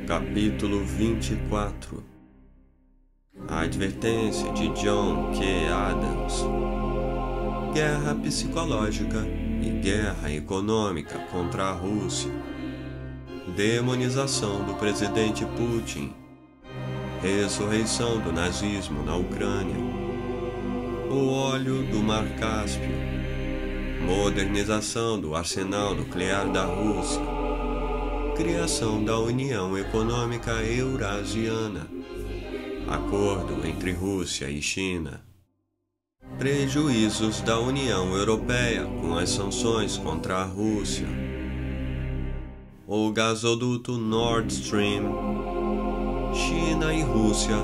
Capítulo 24. A advertência de John Q. Adams. Guerra psicológica e guerra econômica contra a Rússia. Demonização do presidente Putin. Ressurreição do nazismo na Ucrânia. O óleo do Mar Cáspio. Modernização do arsenal nuclear da Rússia. Criação da União Econômica Eurasiana. Acordo entre Rússia e China. Prejuízos da União Europeia com as sanções contra a Rússia. O gasoduto Nord Stream. China e Rússia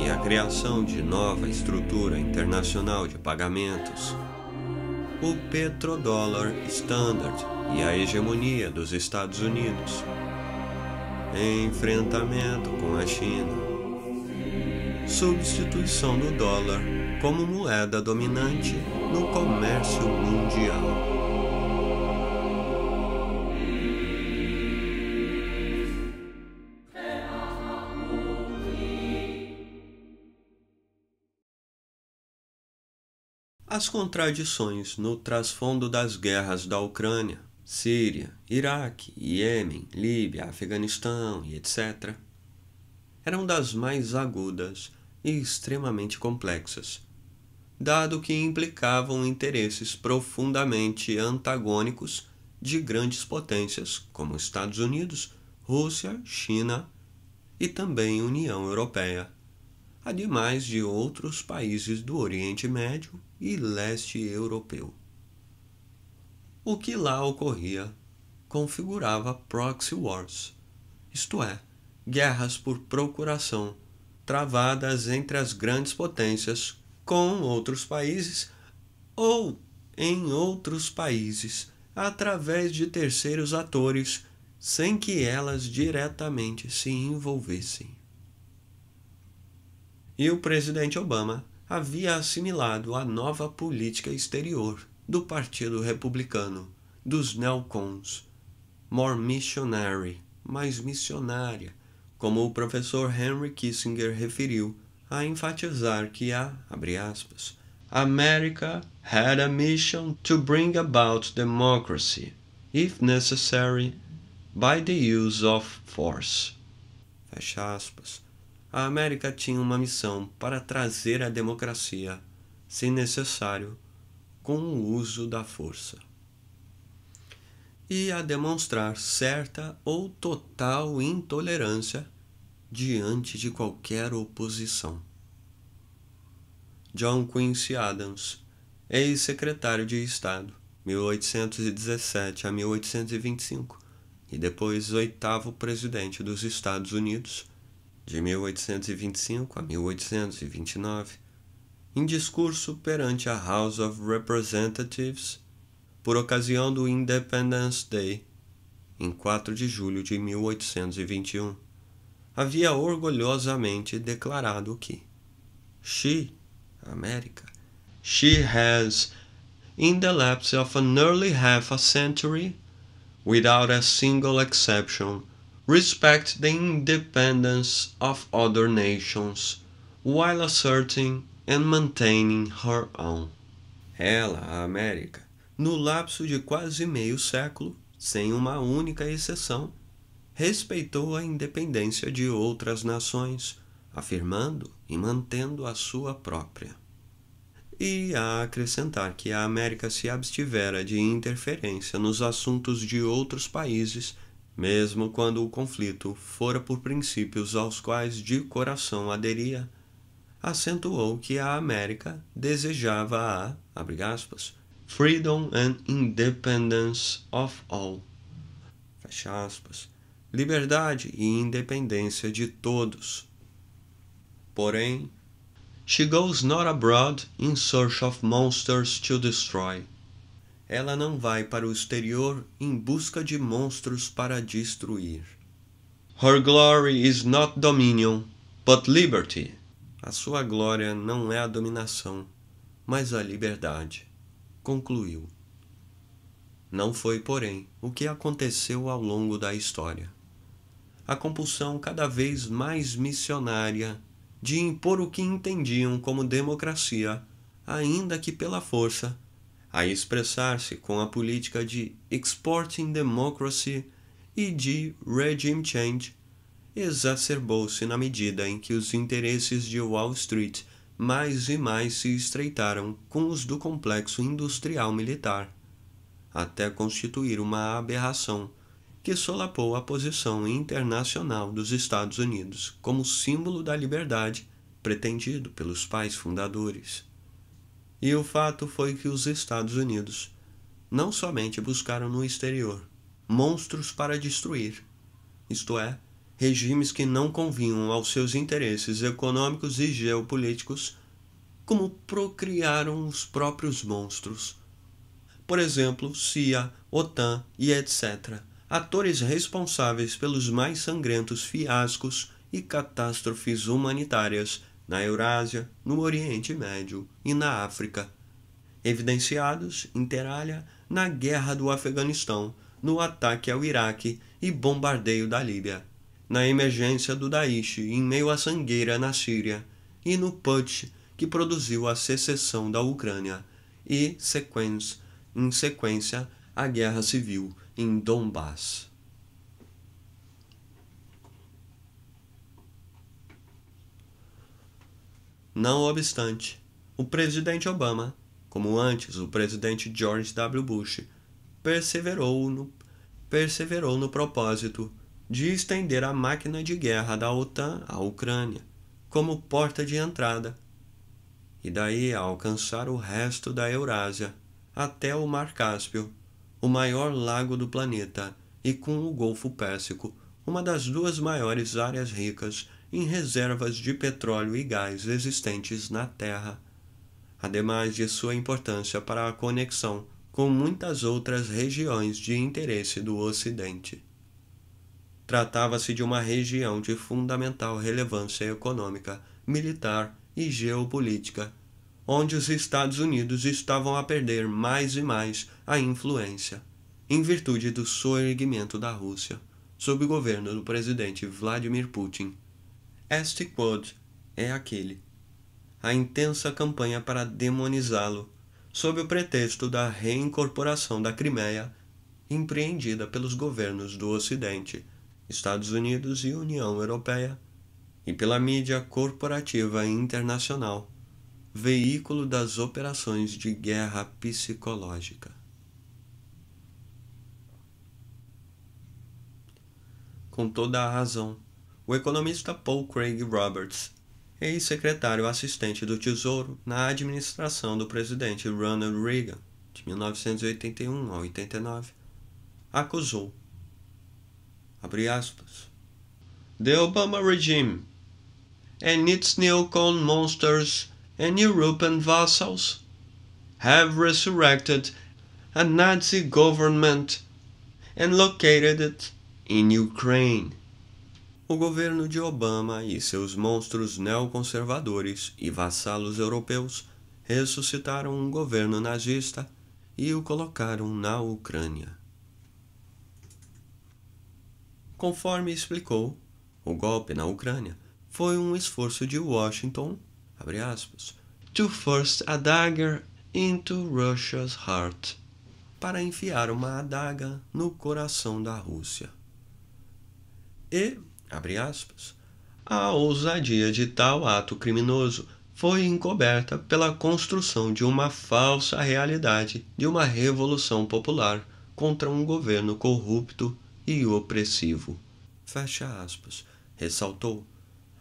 e a criação de nova estrutura internacional de pagamentos. O petrodólar standard e a hegemonia dos Estados Unidos. Enfrentamento com a China. Substituição do dólar como moeda dominante no comércio mundial. As contradições no trasfondo das guerras da Ucrânia, Síria, Iraque, Iêmen, Líbia, Afeganistão e etc. eram das mais agudas e extremamente complexas, dado que implicavam interesses profundamente antagônicos de grandes potências como Estados Unidos, Rússia, China e também União Europeia, ademais de outros países do Oriente Médio e leste europeu. O que lá ocorria configurava proxy wars, isto é, guerras por procuração, travadas entre as grandes potências com outros países ou em outros países através de terceiros atores sem que elas diretamente se envolvessem. E o presidente Obama havia assimilado a nova política exterior do Partido Republicano, dos neocons, more missionary, mais missionária, como o professor Henry Kissinger referiu, a enfatizar que abre aspas, America had a mission to bring about democracy, if necessary, by the use of force. Fecha aspas. A América tinha uma missão para trazer a democracia, se necessário, com o uso da força. E a demonstrar certa ou total intolerância diante de qualquer oposição. John Quincy Adams, ex-secretário de Estado, 1817 a 1825, e depois oitavo presidente dos Estados Unidos, de 1825 a 1829, em discurso perante a House of Representatives, por ocasião do Independence Day, em 4 de julho de 1821, havia orgulhosamente declarado que América, she has, in the lapse of an nearly half a century, without a single exception, respect the independence of other nations, while asserting and maintaining her own. Ela, a América, no lapso de quase meio século, sem uma única exceção, respeitou a independência de outras nações, afirmando e mantendo a sua própria. E a acrescentar que a América se abstivera de interferência nos assuntos de outros países, mesmo quando o conflito fora por princípios aos quais de coração aderia, acentuou que a América desejava abre aspas, freedom and independence of all, fecha aspas, liberdade e independência de todos. Porém, she goes not abroad in search of monsters to destroy. Ela não vai para o exterior em busca de monstros para destruir. Her glory is not dominion, but liberty. A sua glória não é a dominação, mas a liberdade, concluiu. Não foi, porém, o que aconteceu ao longo da história. a compulsão cada vez mais missionária de impor o que entendiam como democracia, ainda que pela força, a expressar-se com a política de exporting democracy e de regime change, exacerbou-se na medida em que os interesses de Wall Street mais e mais se estreitaram com os do complexo industrial militar, até constituir uma aberração que solapou a posição internacional dos Estados Unidos como símbolo da liberdade pretendido pelos pais fundadores. E o fato foi que os Estados Unidos não somente buscaram no exterior monstros para destruir, isto é, regimes que não convinham aos seus interesses econômicos e geopolíticos, como procriaram os próprios monstros. Por exemplo, CIA, OTAN e etc., atores responsáveis pelos mais sangrentos fiascos e catástrofes humanitárias na Eurásia, no Oriente Médio e na África, evidenciados, inter alia, na guerra do Afeganistão, no ataque ao Iraque e bombardeio da Líbia, na emergência do Daesh em meio à sangueira na Síria e no putsch que produziu a secessão da Ucrânia e, em sequência, a guerra civil em Donbass. Não obstante, o presidente Obama, como antes o presidente George W. Bush, perseverou no propósito de estender a máquina de guerra da OTAN à Ucrânia como porta de entrada, e daí a alcançar o resto da Eurásia até o Mar Cáspio, o maior lago do planeta, e com o Golfo Pérsico, uma das duas maiores áreas ricas em reservas de petróleo e gás existentes na Terra, ademais de sua importância para a conexão com muitas outras regiões de interesse do Ocidente. Tratava-se de uma região de fundamental relevância econômica, militar e geopolítica, onde os Estados Unidos estavam a perder mais e mais a influência, em virtude do soerguimento da Rússia, sob o governo do presidente Vladimir Putin. Este quod é aquele. A intensa campanha para demonizá-lo, sob o pretexto da reincorporação da Crimeia, empreendida pelos governos do Ocidente, Estados Unidos e União Europeia, e pela mídia corporativa internacional, veículo das operações de guerra psicológica. Com toda a razão, o economista Paul Craig Roberts, ex-secretário assistente do Tesouro na administração do presidente Ronald Reagan, de 1981 a 89, acusou, abre aspas, "The Obama regime and its neocon monsters and European vassals have resurrected a Nazi government and located it in Ukraine." O governo de Obama e seus monstros neoconservadores e vassalos europeus ressuscitaram um governo nazista e o colocaram na Ucrânia. Conforme explicou, o golpe na Ucrânia foi um esforço de Washington, abre aspas, "to thrust a dagger into Russia's heart", para enfiar uma adaga no coração da Rússia. E, abre aspas, a ousadia de tal ato criminoso foi encoberta pela construção de uma falsa realidade de uma revolução popular contra um governo corrupto e opressivo. Fecha aspas. Ressaltou,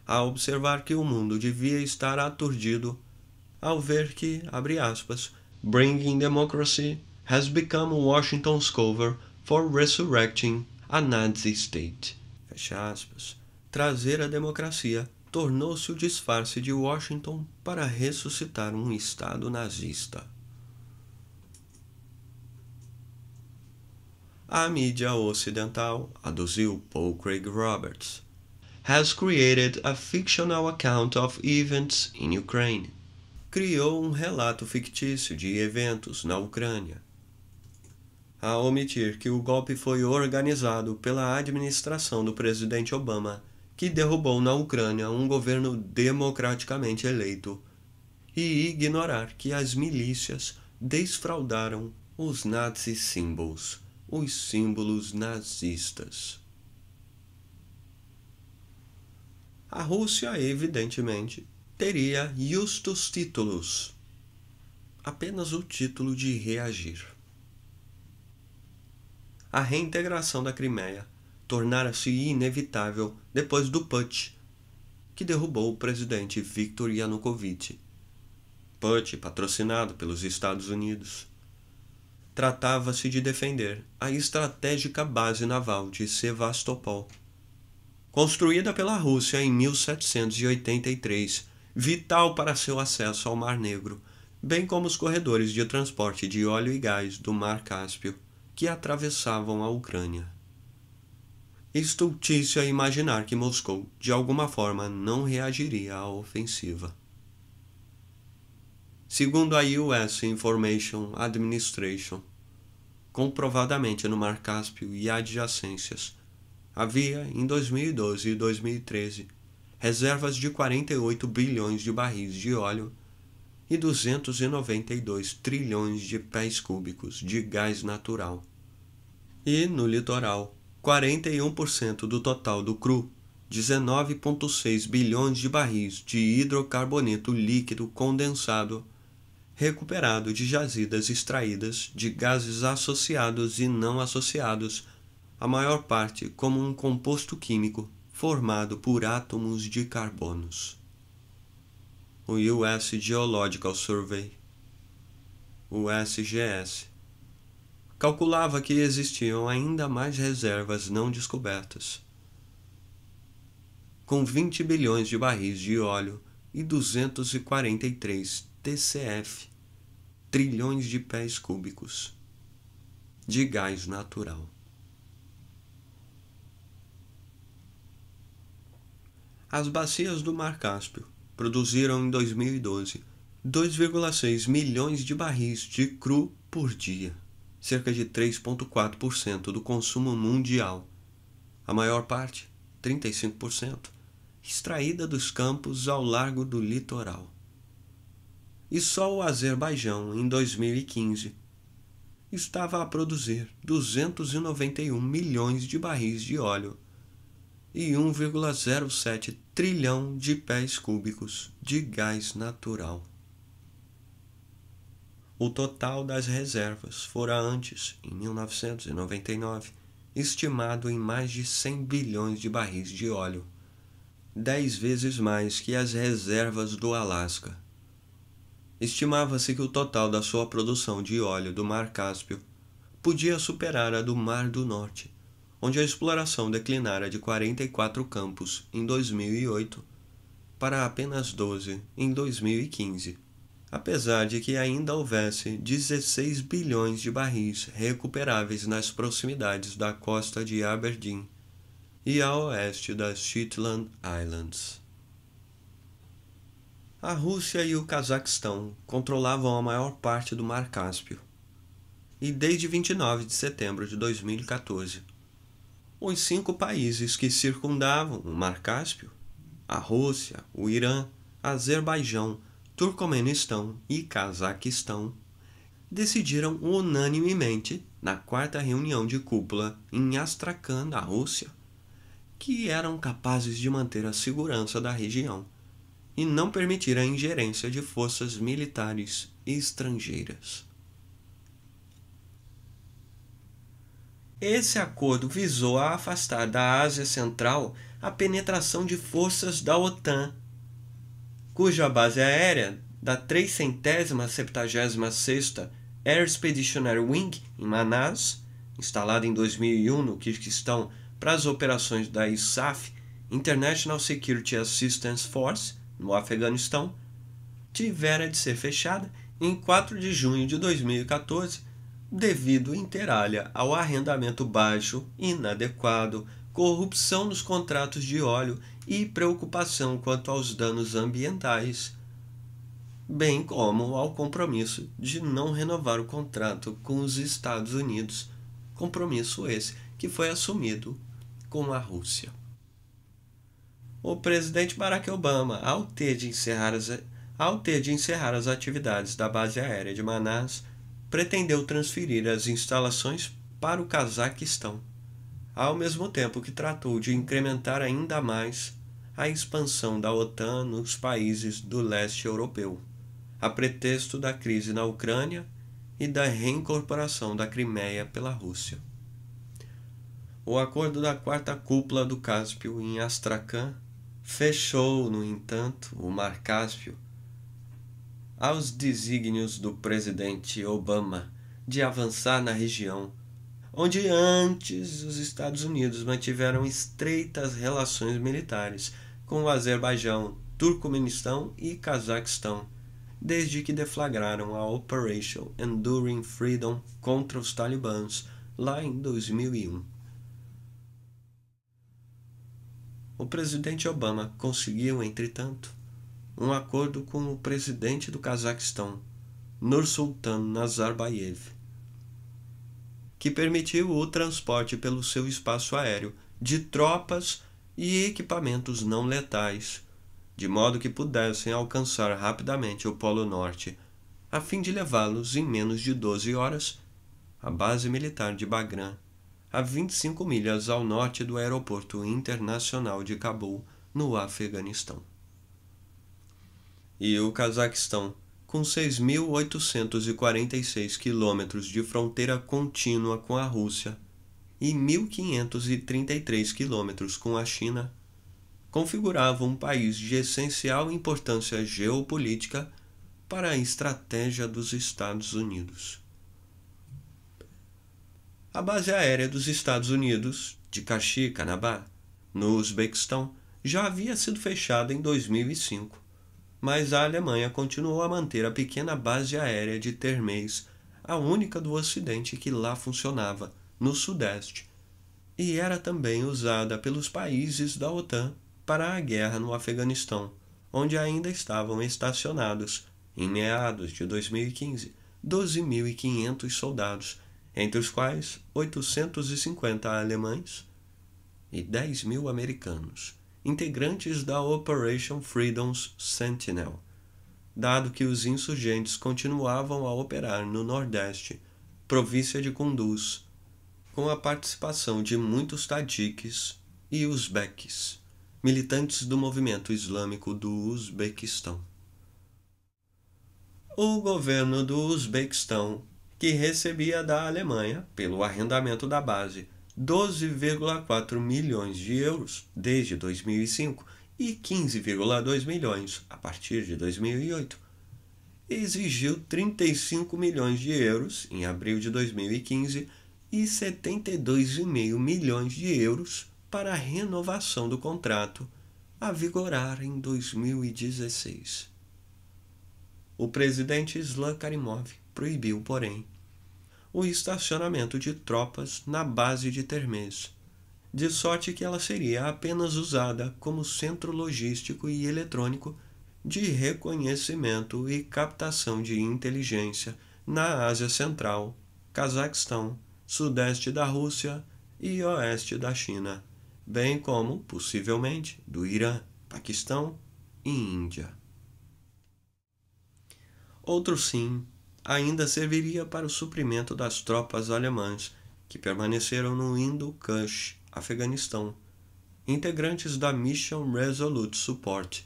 a observar que o mundo devia estar aturdido ao ver que, abre aspas, "bringing democracy has become Washington's cover for resurrecting a Nazi state." Fecha aspas. Trazer a democracia tornou-se o disfarce de Washington para ressuscitar um Estado nazista. A mídia ocidental, aduziu Paul Craig Roberts, has created a fictional account of events in Ukraine. Criou um relato fictício de eventos na Ucrânia. a omitir que o golpe foi organizado pela administração do presidente Obama, que derrubou na Ucrânia um governo democraticamente eleito, e ignorar que as milícias desfraudaram os Nazi symbols, os símbolos nazistas. A Rússia, evidentemente, teria justus titulus, apenas o título de reagir. A reintegração da Crimeia tornara-se inevitável depois do putsch, que derrubou o presidente Viktor Yanukovych. Putsch patrocinado pelos Estados Unidos. Tratava-se de defender a estratégica base naval de Sevastopol, construída pela Rússia em 1783, vital para seu acesso ao Mar Negro, bem como os corredores de transporte de óleo e gás do Mar Cáspio, que atravessavam a Ucrânia. Estultícia imaginar que Moscou, de alguma forma, não reagiria à ofensiva. Segundo a US Information Administration, comprovadamente no Mar Cáspio e adjacências, havia, em 2012 e 2013, reservas de 48 bilhões de barris de óleo e 292 trilhões de pés cúbicos de gás natural. E, no litoral, 41% do total do cru, 19,6 bilhões de barris de hidrocarboneto líquido condensado, recuperado de jazidas extraídas de gases associados e não associados, a maior parte como um composto químico formado por átomos de carbonos. O US Geological Survey, o SGS, calculava que existiam ainda mais reservas não descobertas, com 20 bilhões de barris de óleo e 243 TCF, trilhões de pés cúbicos, de gás natural. As bacias do Mar Cáspio produziram em 2012 2,6 milhões de barris de cru por dia, cerca de 3,4% do consumo mundial, a maior parte, 35%, extraída dos campos ao largo do litoral. E só o Azerbaijão, em 2015, estava a produzir 291 milhões de barris de óleo e 1,07 trilhão de pés cúbicos de gás natural. O total das reservas fora antes, em 1999, estimado em mais de 100 bilhões de barris de óleo, 10 vezes mais que as reservas do Alasca. Estimava-se que o total da sua produção de óleo do Mar Cáspio podia superar a do Mar do Norte, onde a exploração declinara de 44 campos em 2008 para apenas 12 em 2015, apesar de que ainda houvesse 16 bilhões de barris recuperáveis nas proximidades da costa de Aberdeen e a oeste das Shetland Islands. A Rússia e o Cazaquistão controlavam a maior parte do Mar Cáspio, e desde 29 de setembro de 2014, os 5 países que circundavam o Mar Cáspio, a Rússia, o Irã, Azerbaijão, Turcomenistão e Cazaquistão, decidiram unanimemente, na 4ª reunião de cúpula em Astrakhan, na Rússia, que eram capazes de manter a segurança da região e não permitir a ingerência de forças militares estrangeiras. Esse acordo visou a afastar da Ásia Central a penetração de forças da OTAN, cuja base aérea da 376ª Air Expeditionary Wing, em Manas, instalada em 2001 no Quirguistão para as operações da ISAF, International Security Assistance Force, no Afeganistão, tivera de ser fechada em 4 de junho de 2014, devido interalha ao arrendamento baixo, inadequado, corrupção nos contratos de óleo e preocupação quanto aos danos ambientais, bem como ao compromisso de não renovar o contrato com os Estados Unidos compromisso esse que foi assumido com a Rússia. O presidente Barack Obama, ao ter de encerrar as atividades da base aérea de Manas, pretendeu transferir as instalações para o Cazaquistão, ao mesmo tempo que tratou de incrementar ainda mais a expansão da OTAN nos países do leste europeu, a pretexto da crise na Ucrânia e da reincorporação da Crimeia pela Rússia. O acordo da quarta cúpula do Cáspio em Astracan fechou, no entanto, o Mar Cáspio aos desígnios do presidente Obama de avançar na região, onde antes os Estados Unidos mantiveram estreitas relações militares com o Azerbaijão, Turcomenistão e Cazaquistão, desde que deflagraram a Operation Enduring Freedom contra os talibãs lá em 2001. O presidente Obama conseguiu, entretanto, um acordo com o presidente do Cazaquistão, Nursultan Nazarbayev, que permitiu o transporte pelo seu espaço aéreo de tropas e equipamentos não letais, de modo que pudessem alcançar rapidamente o Polo Norte, a fim de levá-los em menos de 12 horas à base militar de Bagram, a 25 milhas ao norte do aeroporto internacional de Cabul, no Afeganistão. E o Cazaquistão, com 6.846 quilômetros de fronteira contínua com a Rússia e 1.533 quilômetros com a China, configurava um país de essencial importância geopolítica para a estratégia dos Estados Unidos. A base aérea dos Estados Unidos, de Kashi-Kanabá, no Uzbequistão, já havia sido fechada em 2005, mas a Alemanha continuou a manter a pequena base aérea de Termez, a única do Ocidente que lá funcionava, no Sudeste, e era também usada pelos países da OTAN para a guerra no Afeganistão, onde ainda estavam estacionados, em meados de 2015, 12.500 soldados, entre os quais 850 alemães e 10.000 americanos, integrantes da Operation Freedom Sentinel, dado que os insurgentes continuavam a operar no Nordeste, província de Kunduz, com a participação de muitos tadiques e uzbeques, militantes do movimento islâmico do Uzbequistão. O governo do Uzbequistão, que recebia da Alemanha, pelo arrendamento da base, 12,4 milhões de euros desde 2005 e 15,2 milhões a partir de 2008, exigiu 35 milhões de euros em abril de 2015 e 72,5 milhões de euros para a renovação do contrato, a vigorar em 2016. O presidente Islam Karimov proibiu, porém, o estacionamento de tropas na base de Termez, de sorte que ela seria apenas usada como centro logístico e eletrônico de reconhecimento e captação de inteligência na Ásia Central, Cazaquistão, Sudeste da Rússia e Oeste da China, bem como, possivelmente, do Irã, Paquistão e Índia. Outro sim ainda serviria para o suprimento das tropas alemãs que permaneceram no Hindu-Kush, Afeganistão, integrantes da Mission Resolute Support,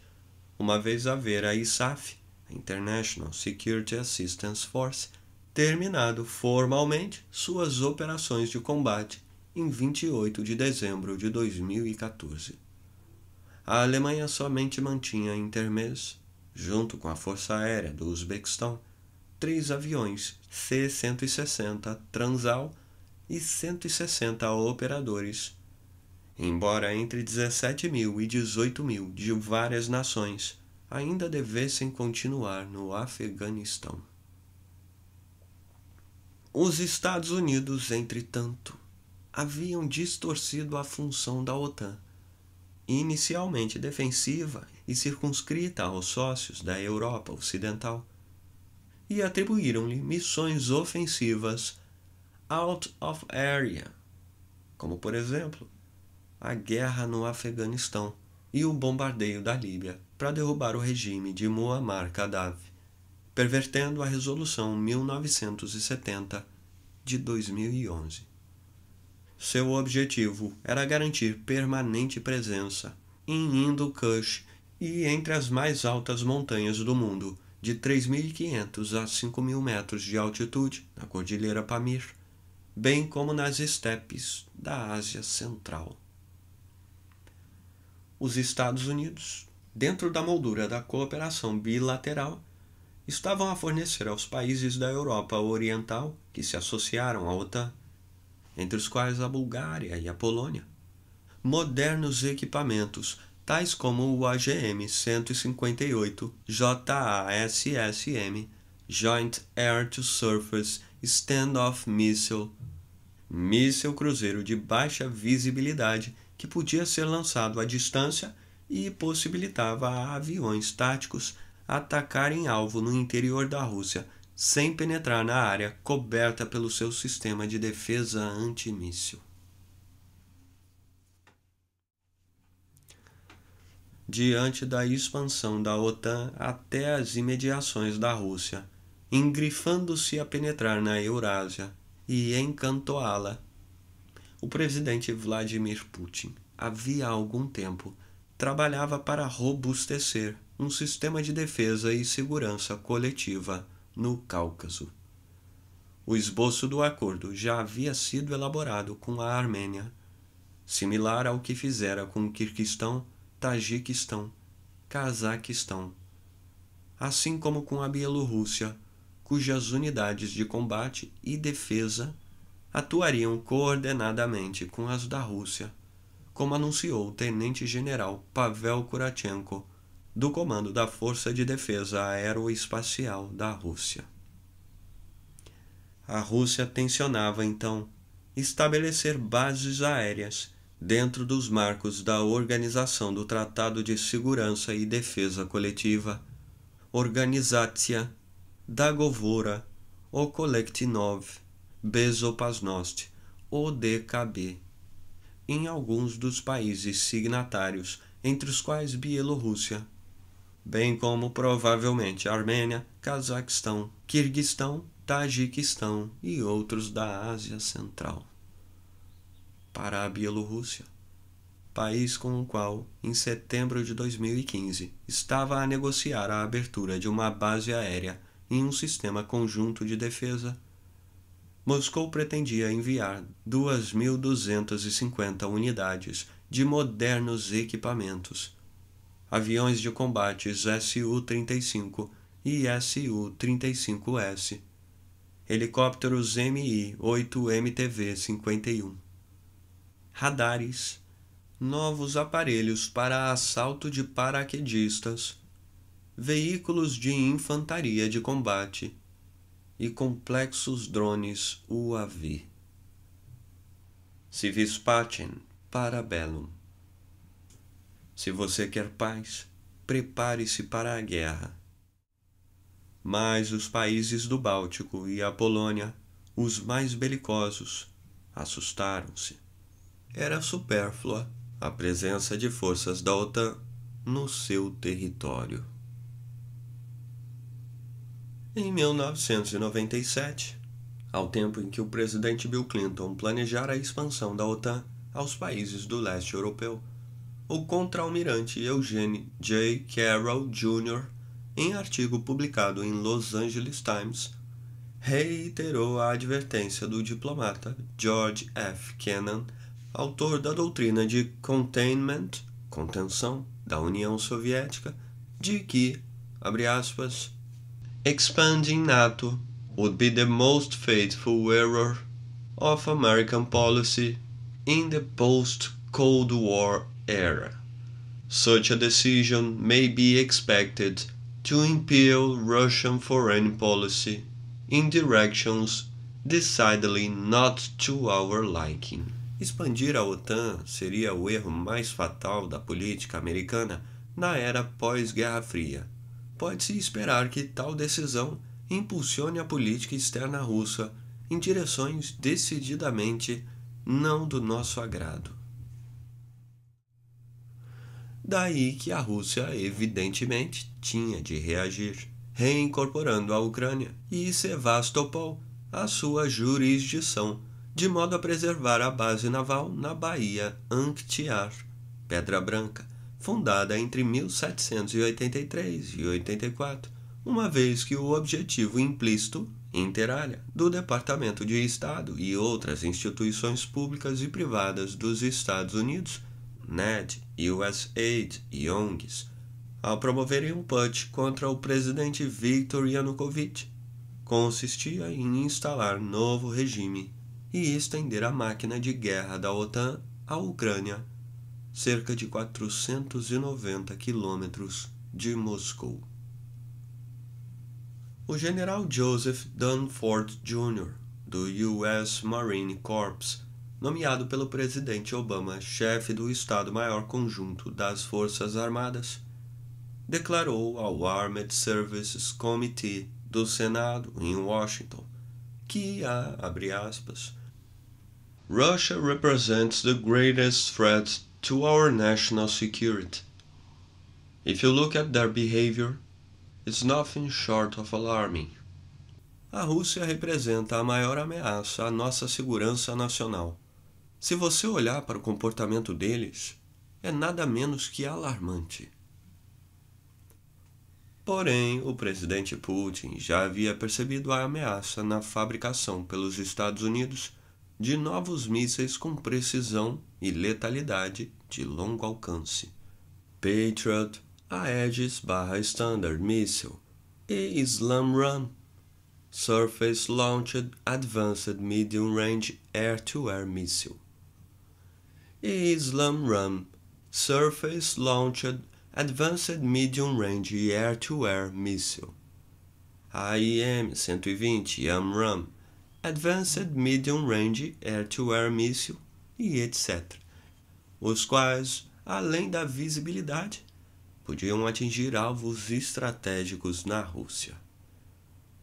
uma vez haver a ISAF, a International Security Assistance Force, terminado formalmente suas operações de combate em 28 de dezembro de 2014. A Alemanha somente mantinha em Termez, junto com a Força Aérea do Uzbequistão, 3 aviões C-160 Transal e 160 operadores, embora entre 17.000 e 18.000 de várias nações ainda devessem continuar no Afeganistão. Os Estados Unidos, entretanto, haviam distorcido a função da OTAN, inicialmente defensiva e circunscrita aos sócios da Europa Ocidental, e atribuíram-lhe missões ofensivas out of area, como por exemplo, a guerra no Afeganistão e o bombardeio da Líbia para derrubar o regime de Muammar Gaddafi, pervertendo a Resolução 1970 de 2011. Seu objetivo era garantir permanente presença em Hindu-Kush e entre as mais altas montanhas do mundo, de 3.500 a 5.000 metros de altitude, na Cordilheira Pamir, bem como nas estepes da Ásia Central. Os Estados Unidos, dentro da moldura da cooperação bilateral, estavam a fornecer aos países da Europa Oriental que se associaram à OTAN, entre os quais a Bulgária e a Polônia, modernos equipamentos tais como o AGM-158 JASSM Joint Air-to-Surface Standoff Missile, míssil cruzeiro de baixa visibilidade que podia ser lançado à distância e possibilitava a aviões táticos atacarem alvo no interior da Rússia sem penetrar na área coberta pelo seu sistema de defesa antimíssil. Diante da expansão da OTAN até as imediações da Rússia, engrifando-se a penetrar na Eurásia e encantoá-la, o presidente Vladimir Putin havia algum tempo trabalhava para robustecer um sistema de defesa e segurança coletiva no Cáucaso. O esboço do acordo já havia sido elaborado com a Armênia, similar ao que fizera com o Quirguistão, Tajiquistão, Cazaquistão, assim como com a Bielorrússia, cujas unidades de combate e defesa atuariam coordenadamente com as da Rússia, como anunciou o tenente-general Pavel Kurachenko, do comando da Força de Defesa Aeroespacial da Rússia. A Rússia tensionava, então, estabelecer bases aéreas dentro dos marcos da Organização do Tratado de Segurança e Defesa Coletiva, Organizacja Dogovora o Kolektynow Bezopasnost, ODKB, em alguns dos países signatários, entre os quais Bielorrússia, bem como provavelmente Armênia, Cazaquistão, Quirguistão, Tajiquistão e outros da Ásia Central. Para a Bielorrússia, país com o qual, em setembro de 2015, estava a negociar a abertura de uma base aérea em um sistema conjunto de defesa, Moscou pretendia enviar 2.250 unidades de modernos equipamentos, aviões de combates Su-35 e Su-35S, helicópteros Mi-8MTV-51, radares, novos aparelhos para assalto de paraquedistas, veículos de infantaria de combate e complexos drones UAV. Se vis pacem, para bellum. Se você quer paz, prepare-se para a guerra. Mas os países do Báltico e a Polônia, os mais belicosos, assustaram-se. Era supérflua a presença de forças da OTAN no seu território. Em 1997, ao tempo em que o presidente Bill Clinton planejara a expansão da OTAN aos países do leste europeu, o contra-almirante Eugene J. Carroll Jr., em artigo publicado em Los Angeles Times, reiterou a advertência do diplomata George F. Kennan, autor da doutrina de containment, contenção, da União Soviética, de que, abre aspas, expanding NATO would be the most fateful error of American policy in the post-Cold War era. Such a decision may be expected to impel Russian foreign policy in directions decidedly not to our liking. Expandir a OTAN seria o erro mais fatal da política americana na era pós-Guerra Fria. Pode-se esperar que tal decisão impulsione a política externa russa em direções decididamente não do nosso agrado. Daí que a Rússia, evidentemente, tinha de reagir, reincorporando a Ucrânia e Sevastopol à sua jurisdição, de modo a preservar a base naval na Baía Anktyar, Pedra Branca, fundada entre 1783 e 84, uma vez que o objetivo implícito, inter alia, do Departamento de Estado e outras instituições públicas e privadas dos Estados Unidos, NED, USAID e ONGs, ao promoverem um putsch contra o presidente Viktor Yanukovych, consistia em instalar novo regime e estender a máquina de guerra da OTAN à Ucrânia, cerca de 490 quilômetros de Moscou. O general Joseph Dunford Jr., do US Marine Corps, nomeado pelo presidente Obama chefe do Estado-Maior Conjunto das Forças Armadas, declarou ao Armed Services Committee do Senado em Washington que abre aspas, Russia represents the greatest threat to our national security. If you look at their behavior, it's nothing short of alarming. A Rússia representa a maior ameaça à nossa segurança nacional. Se você olhar para o comportamento deles, é nada menos que alarmante. Porém, o presidente Putin já havia percebido a ameaça na fabricação pelos Estados Unidos de novos mísseis com precisão e letalidade de longo alcance, Patriot, Aegis/Standard Missile e Slam-Ram, Surface Launched Advanced Medium Range Air-to-Air Missile. E Slam-Ram, Surface Launched Advanced Medium Range Air-to-Air Missile. AIM-120 AMRAAM, Advanced Medium Range Air-to-Air Missile e etc., os quais, além da visibilidade, podiam atingir alvos estratégicos na Rússia.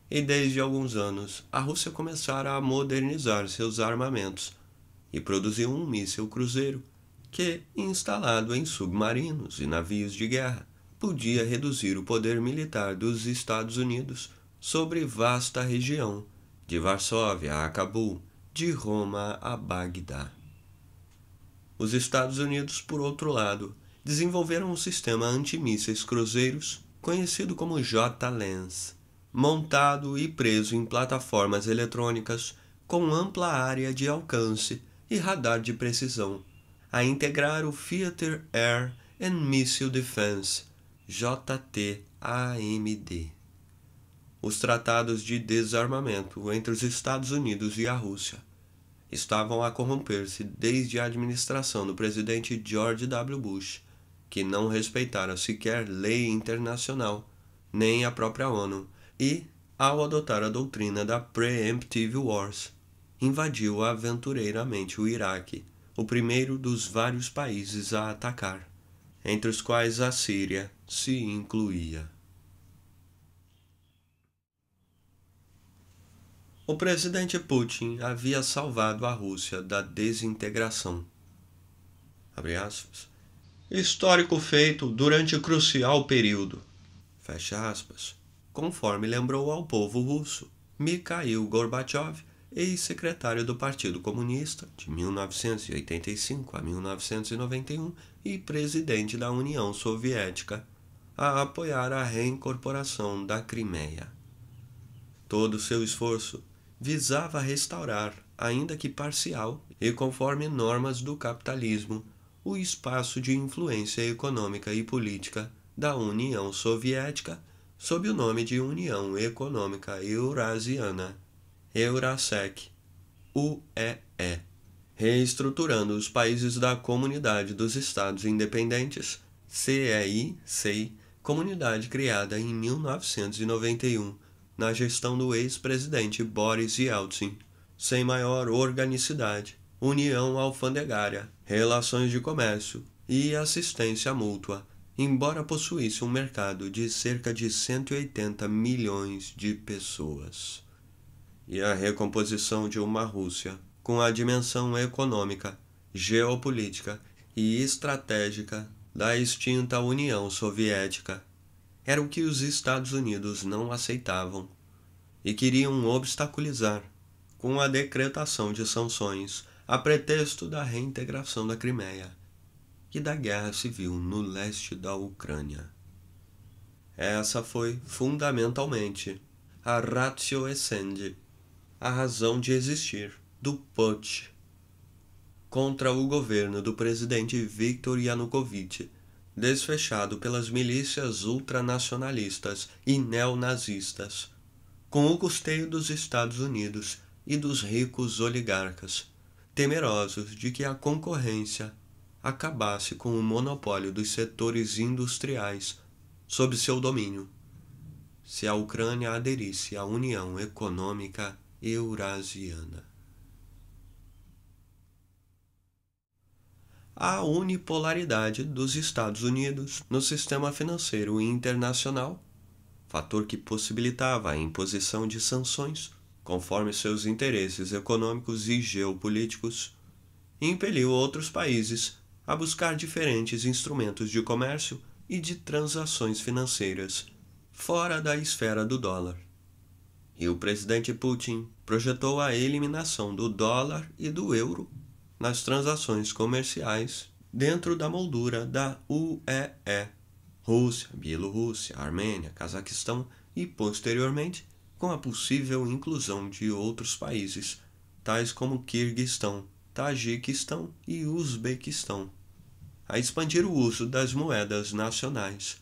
E desde alguns anos, a Rússia começara a modernizar seus armamentos e produziu um míssil cruzeiro que, instalado em submarinos e navios de guerra, podia reduzir o poder militar dos Estados Unidos sobre vasta região, de Varsóvia a Cabul, de Roma a Bagdá. Os Estados Unidos, por outro lado, desenvolveram um sistema antimísseis cruzeiros conhecido como J-LANS, montado e preso em plataformas eletrônicas com ampla área de alcance e radar de precisão, a integrar o Theater Air and Missile Defense, JTAMD. Os tratados de desarmamento entre os Estados Unidos e a Rússia estavam a corromper-se desde a administração do presidente George W. Bush, que não respeitara sequer lei internacional, nem a própria ONU, e, ao adotar a doutrina da Preemptive Wars, invadiu aventureiramente o Iraque, o primeiro dos vários países a atacar, entre os quais a Síria se incluía. O presidente Putin havia salvado a Rússia da desintegração. Abre aspas. Histórico feito durante crucial período. Fecha aspas. Conforme lembrou ao povo russo Mikhail Gorbachev, ex-secretário do Partido Comunista de 1985 a 1991 e presidente da União Soviética, a apoiar a reincorporação da Crimeia. Todo seu esforço visava restaurar, ainda que parcial e conforme normas do capitalismo, o espaço de influência econômica e política da União Soviética sob o nome de União Econômica Eurasiana, Eurasec, UEE, reestruturando os países da Comunidade dos Estados Independentes, CEI, comunidade criada em 1991, na gestão do ex-presidente Boris Yeltsin, sem maior organicidade, união alfandegária, relações de comércio e assistência mútua, embora possuísse um mercado de cerca de 180 milhões de pessoas. e a recomposição de uma Rússia com a dimensão econômica, geopolítica e estratégica da extinta União Soviética era o que os Estados Unidos não aceitavam e queriam obstaculizar com a decretação de sanções a pretexto da reintegração da Crimeia e da guerra civil no leste da Ucrânia. Essa foi, fundamentalmente, a ratio essendi, a razão de existir, do putsch contra o governo do presidente Viktor Yanukovych, desfechado pelas milícias ultranacionalistas e neonazistas, com o custeio dos Estados Unidos e dos ricos oligarcas, temerosos de que a concorrência acabasse com o monopólio dos setores industriais sob seu domínio, se a Ucrânia aderisse à União Econômica Eurasiana. A unipolaridade dos Estados Unidos no sistema financeiro internacional, fator que possibilitava a imposição de sanções conforme seus interesses econômicos e geopolíticos, impeliu outros países a buscar diferentes instrumentos de comércio e de transações financeiras fora da esfera do dólar. E o presidente Putin projetou a eliminação do dólar e do euro nas transações comerciais dentro da moldura da UEE, Rússia, Bielorrússia, Armênia, Cazaquistão e, posteriormente, com a possível inclusão de outros países, tais como Quirguistão, Tajiquistão e Uzbequistão, a expandir o uso das moedas nacionais,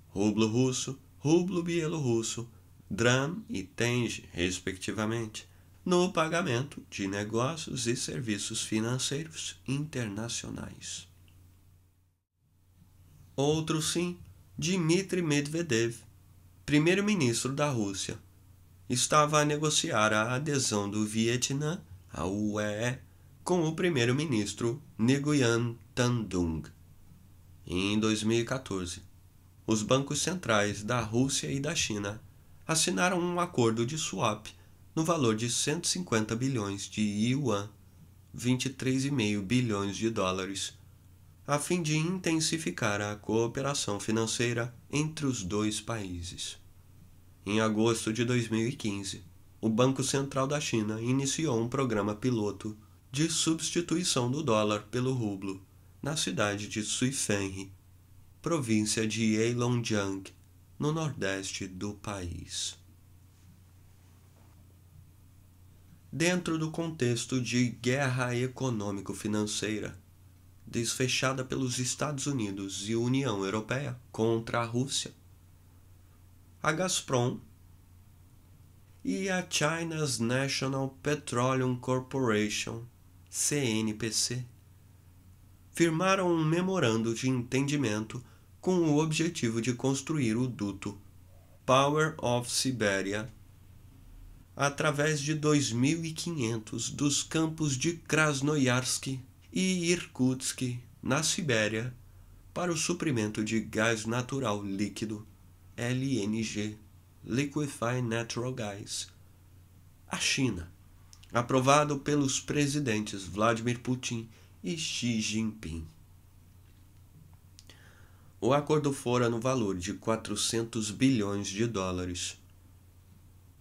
rublo russo, rublo bielorrusso, dram e tenge, respectivamente, no pagamento de negócios e serviços financeiros internacionais. Outro sim, Dmitry Medvedev, primeiro-ministro da Rússia, estava a negociar a adesão do Vietnã à UEE com o primeiro-ministro Nguyen Thanh Dung. Em 2014, os bancos centrais da Rússia e da China assinaram um acordo de swap no valor de 150 bilhões de yuan, 23,5 bilhões de dólares, a fim de intensificar a cooperação financeira entre os dois países. Em agosto de 2015, o Banco Central da China iniciou um programa piloto de substituição do dólar pelo rublo na cidade de Suifenri, província de Heilongjiang, no nordeste do país. Dentro do contexto de guerra econômico-financeira, desfechada pelos Estados Unidos e União Europeia contra a Rússia, a Gazprom e a China's National Petroleum Corporation, CNPC, firmaram um memorando de entendimento com o objetivo de construir o duto Power of Siberia através de 2.500 dos campos de Krasnoyarsk e Irkutsk, na Sibéria, para o suprimento de gás natural líquido, LNG, Liquefied Natural Gas, à China, aprovado pelos presidentes Vladimir Putin e Xi Jinping. O acordo fora no valor de 400 bilhões de dólares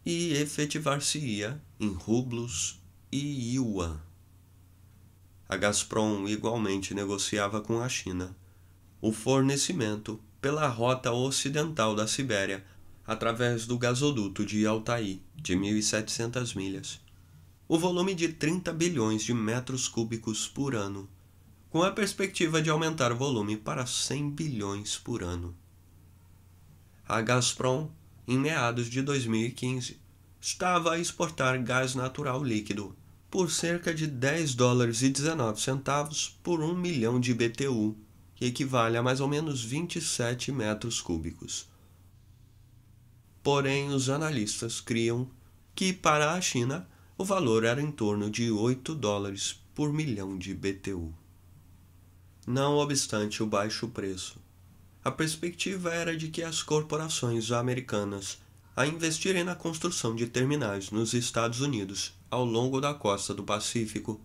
e efetivar-se-ia em rublos e yuan. A Gazprom igualmente negociava com a China o fornecimento pela rota ocidental da Sibéria através do gasoduto de Altai, de 1.700 milhas, o volume de 30 bilhões de metros cúbicos por ano, com a perspectiva de aumentar o volume para 100 bilhões por ano. A Gazprom, em meados de 2015, estava a exportar gás natural líquido por cerca de $10,19 por 1 milhão de BTU, que equivale a mais ou menos 27 metros cúbicos. Porém, os analistas criam que, para a China, o valor era em torno de $8 por milhão de BTU. Não obstante o baixo preço, a perspectiva era de que as corporações americanas a investirem na construção de terminais nos Estados Unidos ao longo da costa do Pacífico,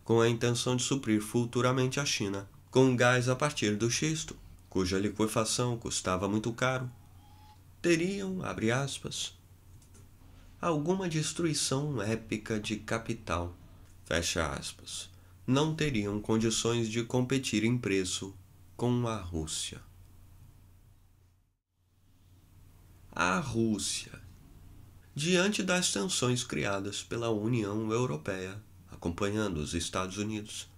com a intenção de suprir futuramente a China com gás a partir do xisto, cuja liquefação custava muito caro. Teriam, abre aspas, alguma destruição épica de capital, fecha aspas. Não teriam condições de competir em preço com a Rússia. A Rússia. Diante das tensões criadas pela União Europeia, acompanhando os Estados Unidos,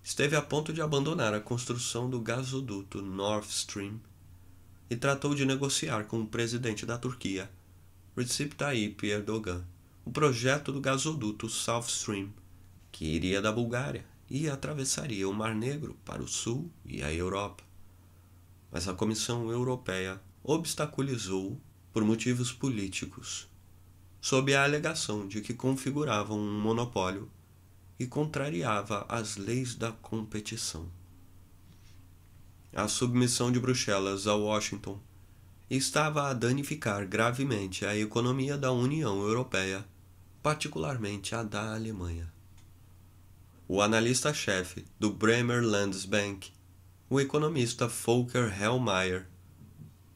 esteve a ponto de abandonar a construção do gasoduto Nord Stream e tratou de negociar com o presidente da Turquia, Recep Tayyip Erdogan, o projeto do gasoduto South Stream, que iria da Bulgária e atravessaria o Mar Negro para o sul e a Europa. Mas a Comissão Europeia obstaculizou por motivos políticos, sob a alegação de que configuravam um monopólio e contrariava as leis da competição. A submissão de Bruxelas a Washington estava a danificar gravemente a economia da União Europeia, particularmente a da Alemanha. O analista-chefe do Bremer Landesbank, o economista Volker Hellmeier,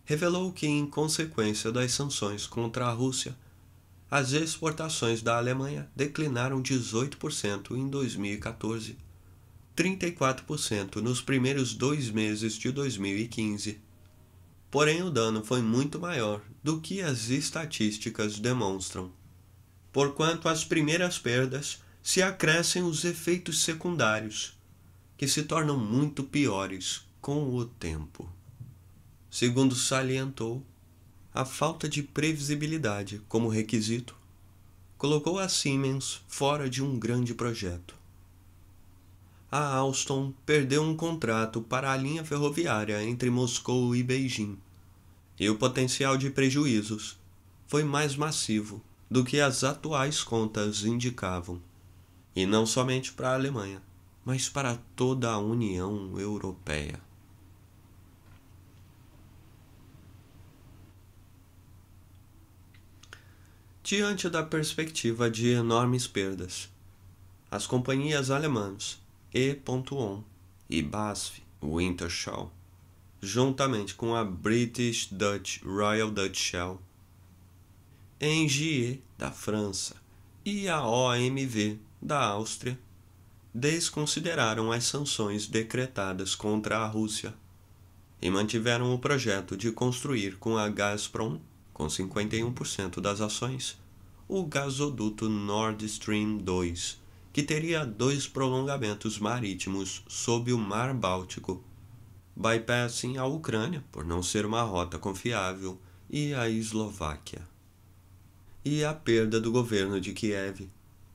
revelou que, em consequência das sanções contra a Rússia, as exportações da Alemanha declinaram 18% em 2014, 34% nos primeiros 2 meses de 2015. Porém, o dano foi muito maior do que as estatísticas demonstram, porquanto às primeiras perdas se acrescem os efeitos secundários, que se tornam muito piores com o tempo. Segundo salientou, a falta de previsibilidade como requisito colocou a Siemens fora de um grande projeto. A Alstom perdeu um contrato para a linha ferroviária entre Moscou e Beijing, e o potencial de prejuízos foi mais massivo do que as atuais contas indicavam, e não somente para a Alemanha, mas para toda a União Europeia. Diante da perspectiva de enormes perdas, as companhias alemãs E.ON e BASF Wintershall, juntamente com a British Dutch Royal Dutch Shell, Engie da França e a OMV da Áustria, desconsideraram as sanções decretadas contra a Rússia e mantiveram o projeto de construir com a Gazprom, com 51% das ações, o gasoduto Nord Stream 2, que teria 2 prolongamentos marítimos sob o Mar Báltico, bypassing a Ucrânia, por não ser uma rota confiável, e a Eslováquia. E a perda do governo de Kiev,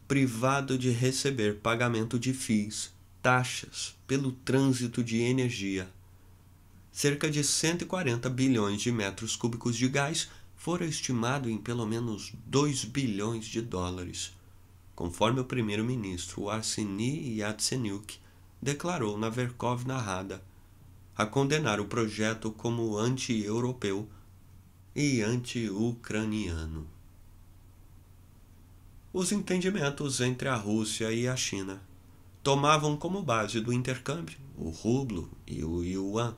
privado de receber pagamento de FIIs, taxas, pelo trânsito de energia. Cerca de 140 bilhões de metros cúbicos de gás fora estimado em pelo menos 2 bilhões de dólares, conforme o primeiro-ministro Arseniy Yatsenyuk declarou na Verkhovna Rada, a condenar o projeto como anti-europeu e anti-ucraniano. Os entendimentos entre a Rússia e a China tomavam como base do intercâmbio o rublo e o yuan.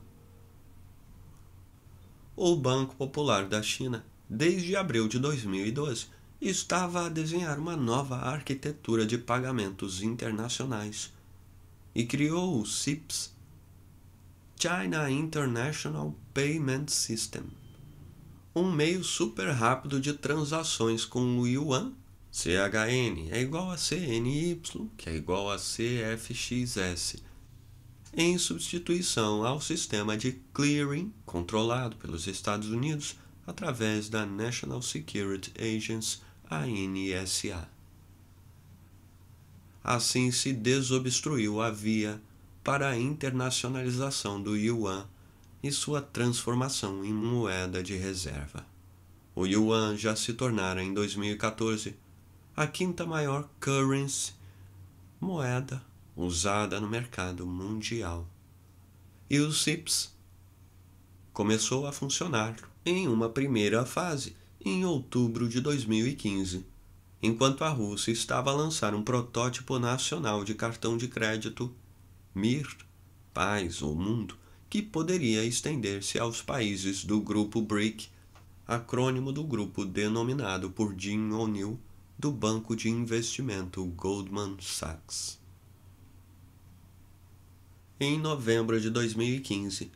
O Banco Popular da China, desde abril de 2012, estava a desenhar uma nova arquitetura de pagamentos internacionais e criou o CIPS, China International Payment System, um meio super rápido de transações com o yuan. CHN é igual a CNY, que é igual a CFXS, em substituição ao sistema de clearing controlado pelos Estados Unidos através da National Security Agency, a NSA. Assim se desobstruiu a via para a internacionalização do yuan e sua transformação em moeda de reserva. O yuan já se tornara em 2014 a 5ª maior currency, moeda usada no mercado mundial. E o CIPS começou a funcionar em uma primeira fase em outubro de 2015, enquanto a Rússia estava a lançar um protótipo nacional de cartão de crédito Mir, Paz ou Mundo, que poderia estender-se aos países do grupo BRIC, acrônimo do grupo denominado por Jim O'Neill do banco de investimento Goldman Sachs. Em novembro de 2015,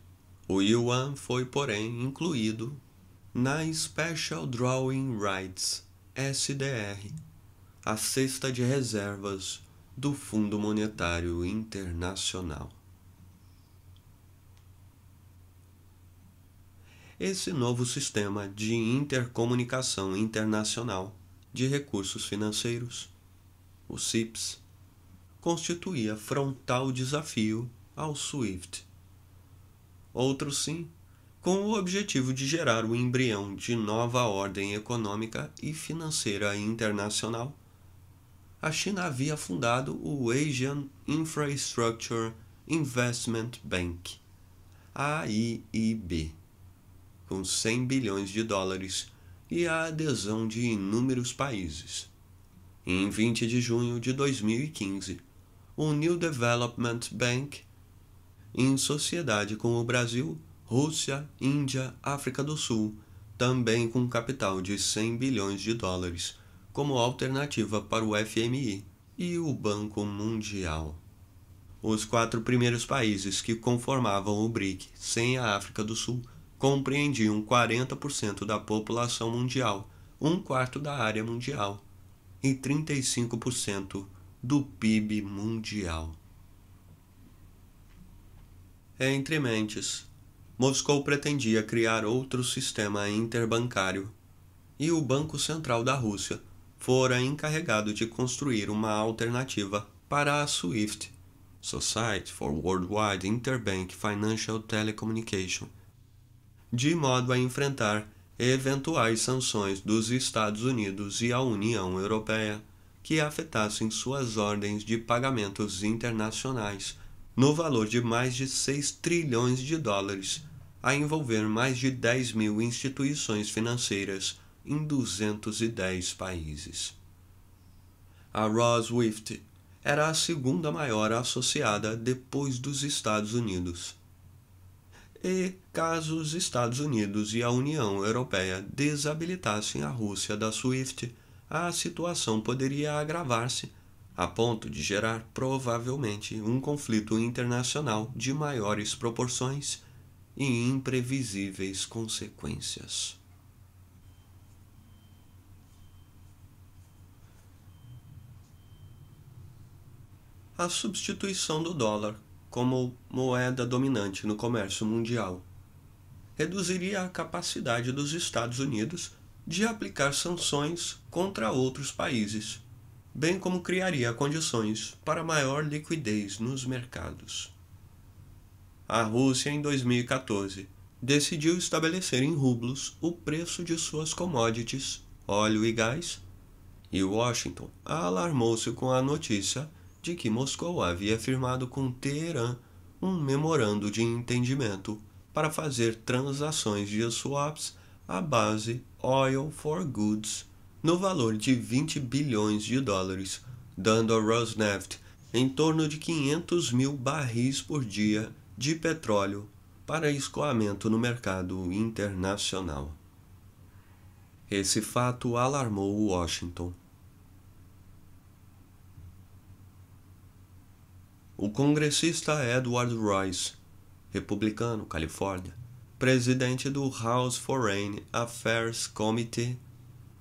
o yuan foi, porém, incluído na Special Drawing Rights, SDR, a cesta de reservas do Fundo Monetário Internacional. Esse novo sistema de intercomunicação internacional de recursos financeiros, o CIPS, constituía frontal desafio ao SWIFT. Outro sim, com o objetivo de gerar o embrião de nova ordem econômica e financeira internacional. A China havia fundado o Asian Infrastructure Investment Bank, AIIB, com 100 bilhões de dólares e a adesão de inúmeros países. Em 20 de junho de 2015, o New Development Bank, em sociedade com o Brasil, Rússia, Índia, África do Sul, também com capital de 100 bilhões de dólares, como alternativa para o FMI e o Banco Mundial. Os 4 primeiros países que conformavam o BRIC, sem a África do Sul, compreendiam 40% da população mundial, 1/4 da área mundial e 35% do PIB mundial. Entre mentes, Moscou pretendia criar outro sistema interbancário, e o Banco Central da Rússia fora encarregado de construir uma alternativa para a SWIFT, Society for Worldwide Interbank Financial Telecommunication, de modo a enfrentar eventuais sanções dos Estados Unidos e a União Europeia que afetassem suas ordens de pagamentos internacionais no valor de mais de 6 trilhões de dólares, a envolver mais de 10 mil instituições financeiras em 210 países. A Roswif era a segunda maior associada depois dos Estados Unidos. E, caso os Estados Unidos e a União Europeia desabilitassem a Rússia da SWIFT, a situação poderia agravar-se a ponto de gerar provavelmente um conflito internacional de maiores proporções e imprevisíveis consequências. A substituição do dólar como moeda dominante no comércio mundial reduziria a capacidade dos Estados Unidos de aplicar sanções contra outros países, bem como criaria condições para maior liquidez nos mercados. A Rússia, em 2014, decidiu estabelecer em rublos o preço de suas commodities, óleo e gás, e Washington alarmou-se com a notícia de que Moscou havia firmado com Teherã um memorando de entendimento para fazer transações de swaps à base Oil for Goods no valor de 20 bilhões de dólares, dando a Rosneft em torno de 500 mil barris por dia de petróleo para escoamento no mercado internacional. Esse fato alarmou Washington. O congressista Edward Royce, republicano, Califórnia, presidente do House Foreign Affairs Committee,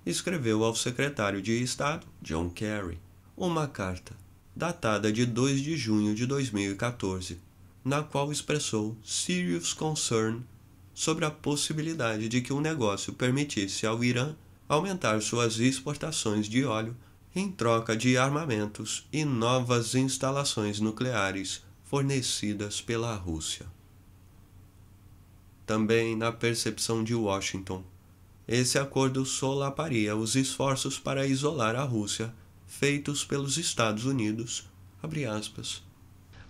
escreveu ao secretário de Estado, John Kerry, uma carta, datada de 2 de junho de 2014, na qual expressou serious concern sobre a possibilidade de que o negócio permitisse ao Irã aumentar suas exportações de óleo em troca de armamentos e novas instalações nucleares fornecidas pela Rússia. Também, na percepção de Washington, esse acordo solaparia os esforços para isolar a Rússia feitos pelos Estados Unidos, abre aspas,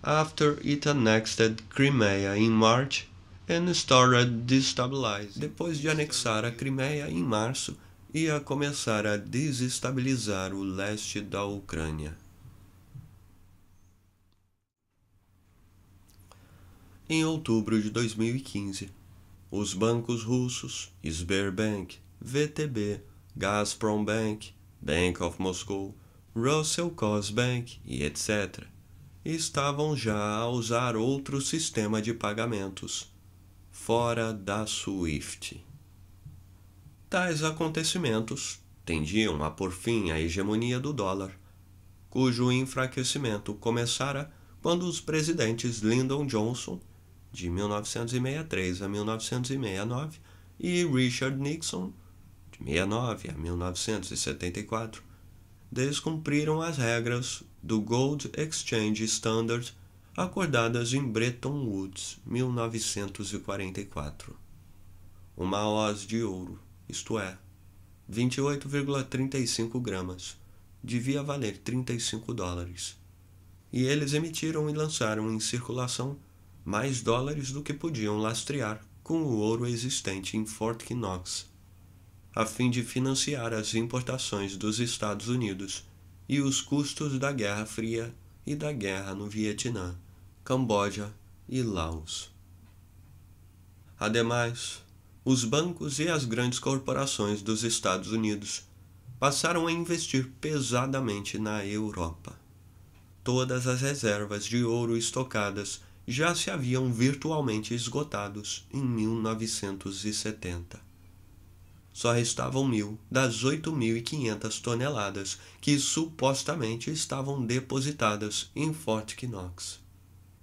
after it annexed Crimea in March and started destabilizing. Depois de anexar a Crimeia em março, ia começar a desestabilizar o leste da Ucrânia. Em outubro de 2015, os bancos russos Sberbank, VTB, Gazprombank, Bank of Moscow, Russelkhozbank e etc. estavam já a usar outro sistema de pagamentos, fora da SWIFT. Tais acontecimentos tendiam a pôr fim à hegemonia do dólar, cujo enfraquecimento começara quando os presidentes Lyndon Johnson, de 1963 a 1969, e Richard Nixon, de 1969 a 1974, descumpriram as regras do Gold Exchange Standard acordadas em Bretton Woods, 1944. Uma oz de ouro, isto é, 28,35 gramas, devia valer $35. E eles emitiram e lançaram em circulação mais dólares do que podiam lastrear com o ouro existente em Fort Knox, a fim de financiar as importações dos Estados Unidos e os custos da Guerra Fria e da guerra no Vietnã, Camboja e Laos. Ademais, os bancos e as grandes corporações dos Estados Unidos passaram a investir pesadamente na Europa. Todas as reservas de ouro estocadas já se haviam virtualmente esgotados em 1970. Só restavam 1.000 das 8.500 toneladas que supostamente estavam depositadas em Fort Knox.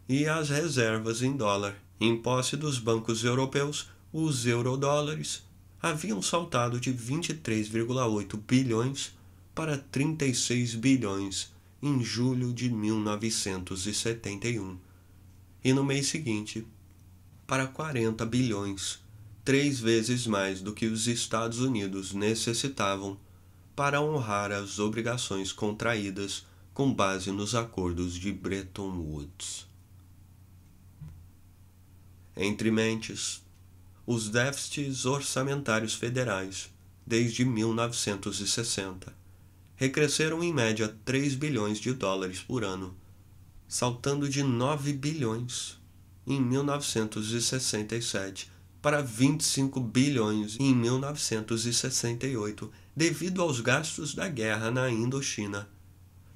E as reservas em dólar, em posse dos bancos europeus, os eurodólares, haviam saltado de 23,8 bilhões para 36 bilhões em julho de 1971, e no mês seguinte para 40 bilhões, 3 vezes mais do que os Estados Unidos necessitavam para honrar as obrigações contraídas com base nos acordos de Bretton Woods. Entre mentes, os déficits orçamentários federais, desde 1960, recresceram em média 3 bilhões de dólares por ano, saltando de 9 bilhões em 1967 para 25 bilhões em 1968, devido aos gastos da guerra na Indochina,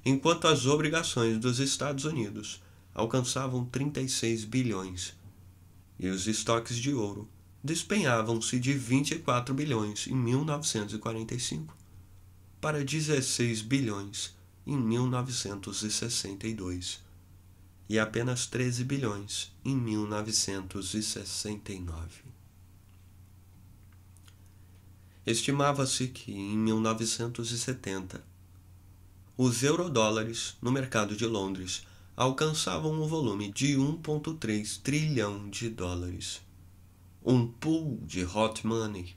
enquanto as obrigações dos Estados Unidos alcançavam 36 bilhões, e os estoques de ouro despenhavam-se de 24 bilhões em 1945 para 16 bilhões em 1962 e apenas 13 bilhões em 1969. Estimava-se que, em 1970, os eurodólares no mercado de Londres alcançavam um volume de 1,3 trilhão de dólares. Um pool de hot money.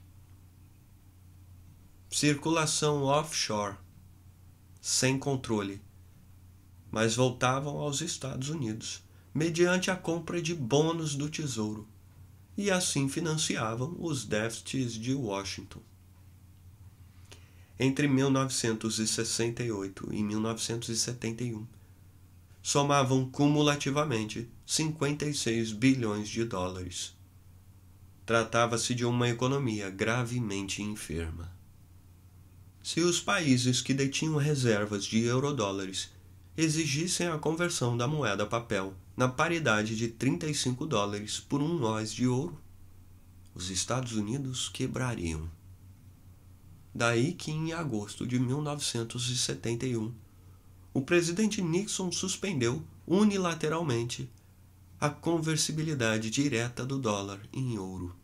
Circulação offshore, sem controle, mas voltavam aos Estados Unidos, mediante a compra de bônus do Tesouro, e assim financiavam os déficits de Washington. Entre 1968 e 1971, somavam cumulativamente 56 bilhões de dólares. Tratava-se de uma economia gravemente enferma. Se os países que detinham reservas de eurodólares exigissem a conversão da moeda papel na paridade de 35 dólares por um oz de ouro, os Estados Unidos quebrariam. Daí que, em agosto de 1971, o presidente Nixon suspendeu unilateralmente a conversibilidade direta do dólar em ouro.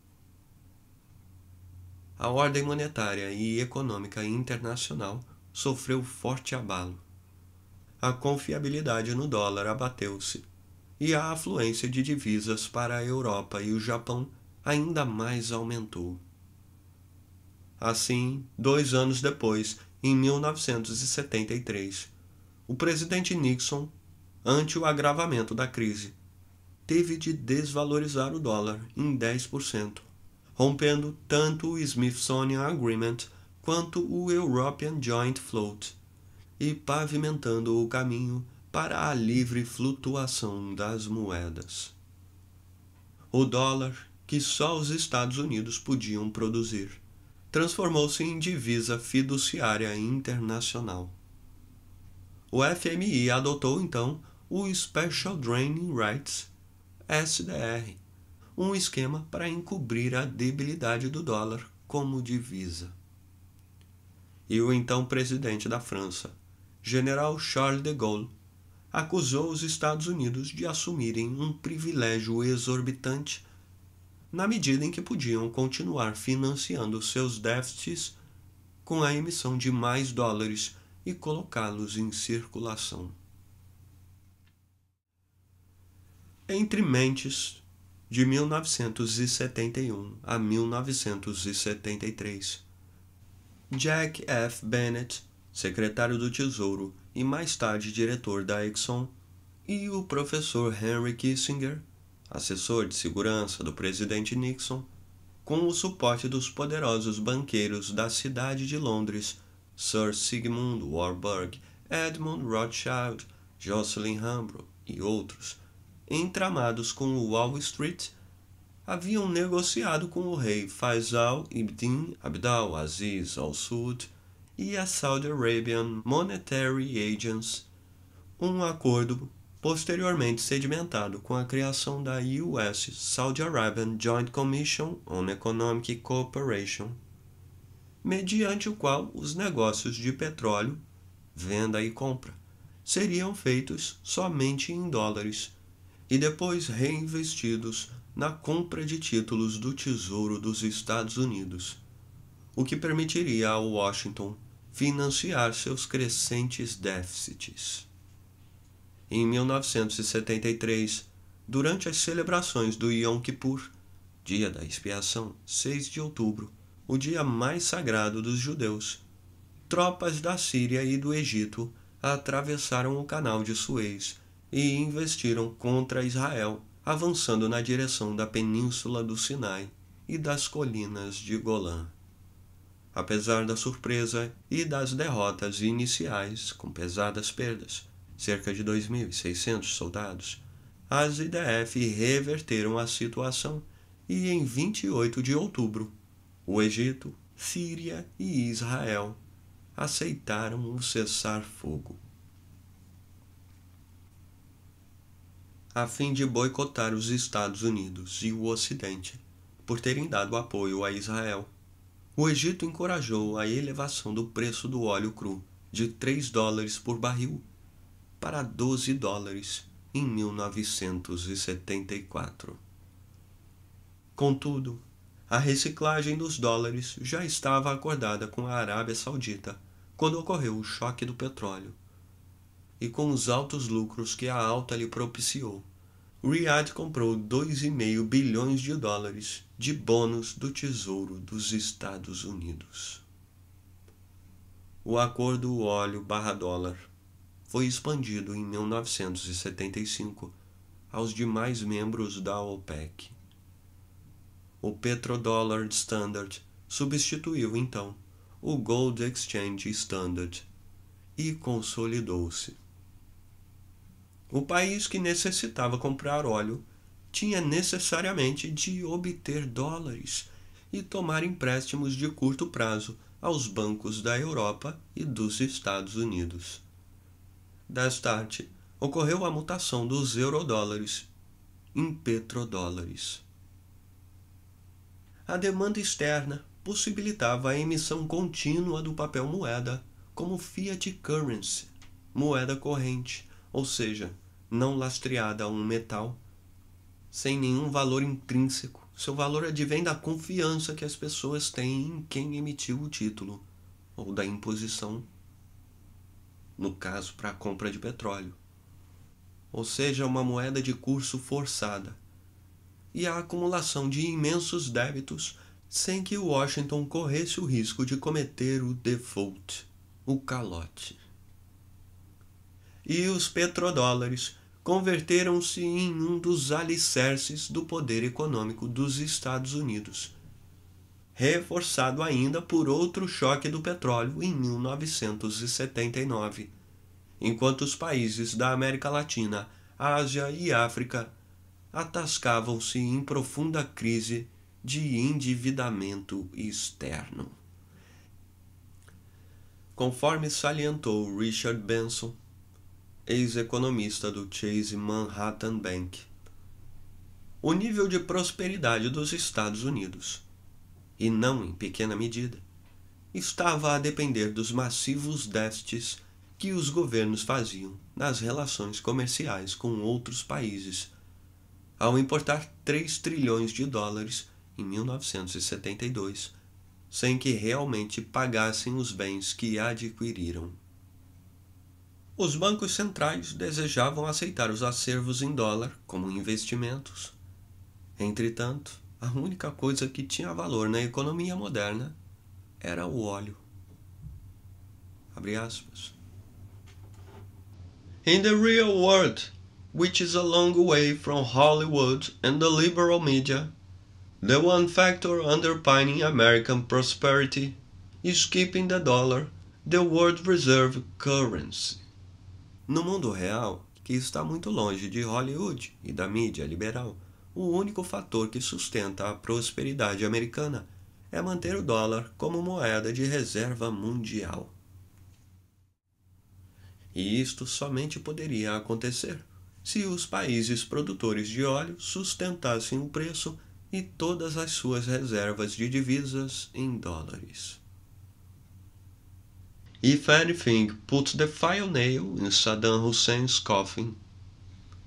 A ordem monetária e econômica internacional sofreu forte abalo. A confiabilidade no dólar abateu-se e a afluência de divisas para a Europa e o Japão ainda mais aumentou. Assim, 2 anos depois, em 1973, o presidente Nixon, ante o agravamento da crise, teve de desvalorizar o dólar em 10%, rompendo tanto o Smithsonian Agreement quanto o European Joint Float e pavimentando o caminho para a livre flutuação das moedas. O dólar, que só os Estados Unidos podiam produzir, transformou-se em divisa fiduciária internacional. O FMI adotou então o Special Draining Rights, SDR, um esquema para encobrir a debilidade do dólar como divisa. E o então presidente da França, General Charles de Gaulle, acusou os Estados Unidos de assumirem um privilégio exorbitante na medida em que podiam continuar financiando seus déficits com a emissão de mais dólares e colocá-los em circulação. Entre mentes de 1971 a 1973, Jack F. Bennett, secretário do Tesouro e mais tarde diretor da Exxon, e o professor Henry Kissinger, assessor de segurança do presidente Nixon, com o suporte dos poderosos banqueiros da cidade de Londres, Sir Sigmund Warburg, Edmund Rothschild, Jocelyn Hambro e outros, entramados com o Wall Street, haviam negociado com o rei Faisal ibn Abdul Aziz Al Saud e a Saudi Arabian Monetary Agency um acordo posteriormente sedimentado com a criação da US Saudi Arabian Joint Commission on Economic Cooperation, mediante o qual os negócios de petróleo, venda e compra, seriam feitos somente em dólares e depois reinvestidos na compra de títulos do Tesouro dos Estados Unidos, o que permitiria a Washington financiar seus crescentes déficits. Em 1973, durante as celebrações do Yom Kippur, dia da expiação, 6 de outubro, o dia mais sagrado dos judeus, tropas da Síria e do Egito atravessaram o canal de Suez e investiram contra Israel, avançando na direção da península do Sinai e das colinas de Golã. Apesar da surpresa e das derrotas iniciais, com pesadas perdas, cerca de 2.600 soldados, as IDF reverteram a situação e em 28 de outubro, o Egito, Síria e Israel aceitaram o cessar-fogo. A fim de boicotar os Estados Unidos e o Ocidente por terem dado apoio a Israel, o Egito encorajou a elevação do preço do óleo cru de $3 por barril para $12 em 1974. Contudo, a reciclagem dos dólares já estava acordada com a Arábia Saudita quando ocorreu o choque do petróleo. E com os altos lucros que a alta lhe propiciou, Riyadh comprou $2,5 bilhões de bônus do Tesouro dos Estados Unidos. O acordo óleo/dólar foi expandido em 1975 aos demais membros da OPEC. O Petrodollar Standard substituiu então o Gold Exchange Standard e consolidou-se. O país que necessitava comprar óleo tinha necessariamente de obter dólares e tomar empréstimos de curto prazo aos bancos da Europa e dos Estados Unidos. Desta arte, ocorreu a mutação dos eurodólares em petrodólares. A demanda externa possibilitava a emissão contínua do papel moeda como fiat currency, moeda corrente, ou seja, não lastreada a um metal, sem nenhum valor intrínseco. Seu valor advém da confiança que as pessoas têm em quem emitiu o título, ou da imposição, no caso para a compra de petróleo, ou seja, uma moeda de curso forçada, e a acumulação de imensos débitos sem que Washington corresse o risco de cometer o default, o calote. E os petrodólares converteram-se em um dos alicerces do poder econômico dos Estados Unidos, reforçado ainda por outro choque do petróleo em 1979, enquanto os países da América Latina, Ásia e África atascavam-se em profunda crise de endividamento externo. Conforme salientou Richard Benson, ex-economista do Chase Manhattan Bank, o nível de prosperidade dos Estados Unidos, e não em pequena medida, estava a depender dos massivos déficits que os governos faziam nas relações comerciais com outros países, ao importar 3 trilhões de dólares em 1972, sem que realmente pagassem os bens que adquiriram. Os bancos centrais desejavam aceitar os acervos em dólar como investimentos. Entretanto, a única coisa que tinha valor na economia moderna era o óleo. Abre aspas. In the real world, which is a long way from Hollywood and the liberal media, the one factor underpinning American prosperity is keeping the dollar the world reserve currency. No mundo real, que está muito longe de Hollywood e da mídia liberal, o único fator que sustenta a prosperidade americana é manter o dólar como moeda de reserva mundial. E isto somente poderia acontecer se os países produtores de óleo sustentassem o preço e todas as suas reservas de divisas em dólares. If anything put the final nail in Saddam Hussein's coffin,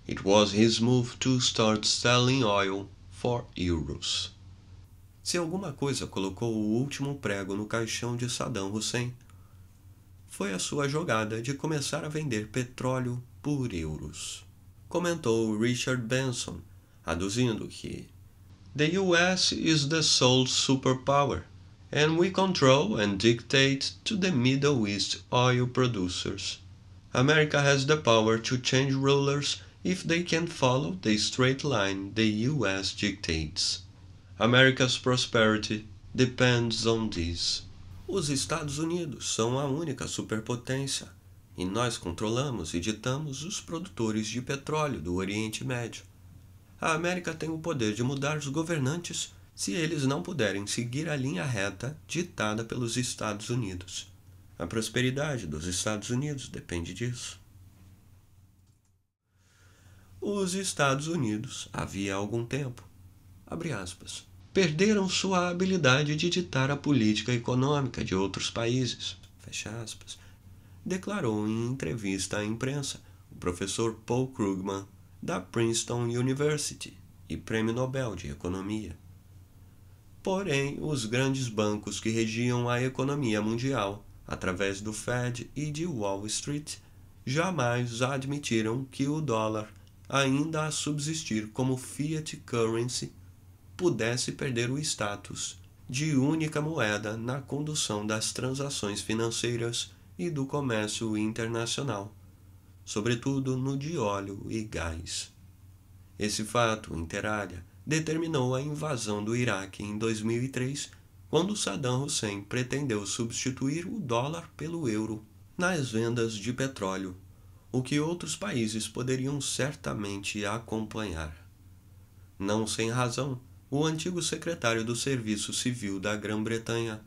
it was his move to start selling oil for euros. Se alguma coisa colocou o último prego no caixão de Saddam Hussein, foi a sua jogada de começar a vender petróleo por euros. Comentou Richard Benson, aduzindo que The US is the sole superpower, and we control and dictate to the Middle East oil producers. America has the power to change rulers if they can follow the straight line the US dictates. America's prosperity depends on this. Os Estados Unidos são a única superpotência, e nós controlamos e ditamos os produtores de petróleo do Oriente Médio. A América tem o poder de mudar os governantes se eles não puderem seguir a linha reta ditada pelos Estados Unidos. A prosperidade dos Estados Unidos depende disso. Os Estados Unidos, havia algum tempo, abre aspas, perderam sua habilidade de ditar a política econômica de outros países, fecha aspas, declarou em entrevista à imprensa o professor Paul Krugman, da Princeton University e Prêmio Nobel de Economia. Porém, os grandes bancos que regiam a economia mundial, através do Fed e de Wall Street, jamais admitiram que o dólar, ainda a subsistir como fiat currency, pudesse perder o status de única moeda na condução das transações financeiras e do comércio internacional, sobretudo no de óleo e gás. Esse fato, inter alia, determinou a invasão do Iraque em 2003, quando Saddam Hussein pretendeu substituir o dólar pelo euro nas vendas de petróleo, o que outros países poderiam certamente acompanhar. Não sem razão, o antigo secretário do Serviço Civil da Grã-Bretanha,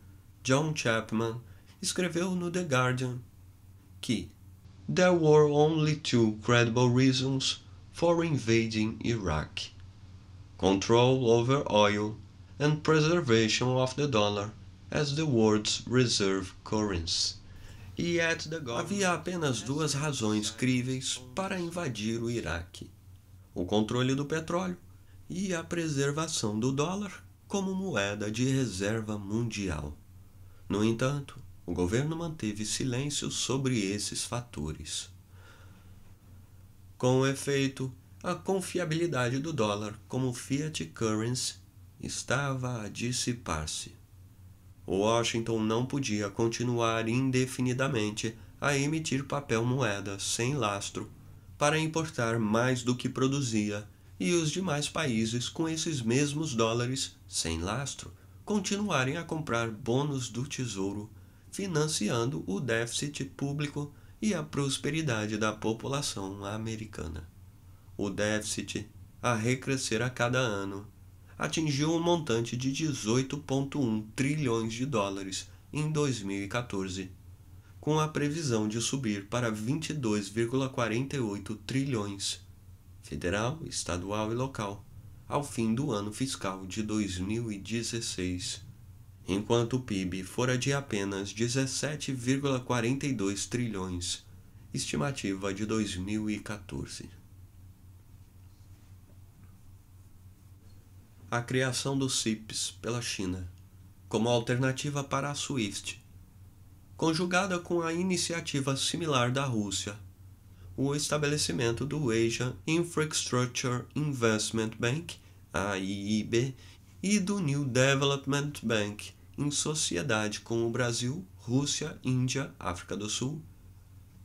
John Chapman, escreveu no The Guardian que there were only 2 credible reasons for invading Iraq: control over oil and preservation of the dollar as the world's reserve currency. Havia apenas 2 razões críveis para invadir o Iraque: o controle do petróleo e a preservação do dólar como moeda de reserva mundial. No entanto, o governo manteve silêncio sobre esses fatores. Com efeito, a confiabilidade do dólar como fiat currency estava a dissipar-se. Washington não podia continuar indefinidamente a emitir papel-moeda sem lastro, para importar mais do que produzia, e os demais países com esses mesmos dólares, sem lastro, continuarem a comprar bônus do Tesouro, financiando o déficit público e a prosperidade da população americana. O déficit, a recrescer a cada ano, atingiu um montante de 18,1 trilhões de dólares em 2014, com a previsão de subir para 22,48 trilhões, federal, estadual e local, ao fim do ano fiscal de 2016, enquanto o PIB fora de apenas 17,42 trilhões, estimativa de 2014. A criação do CIPS pela China, como alternativa para a SWIFT, conjugada com a iniciativa similar da Rússia, o estabelecimento do Asian Infrastructure Investment Bank, AIIB, e do New Development Bank, em sociedade com o Brasil, Rússia, Índia, África do Sul,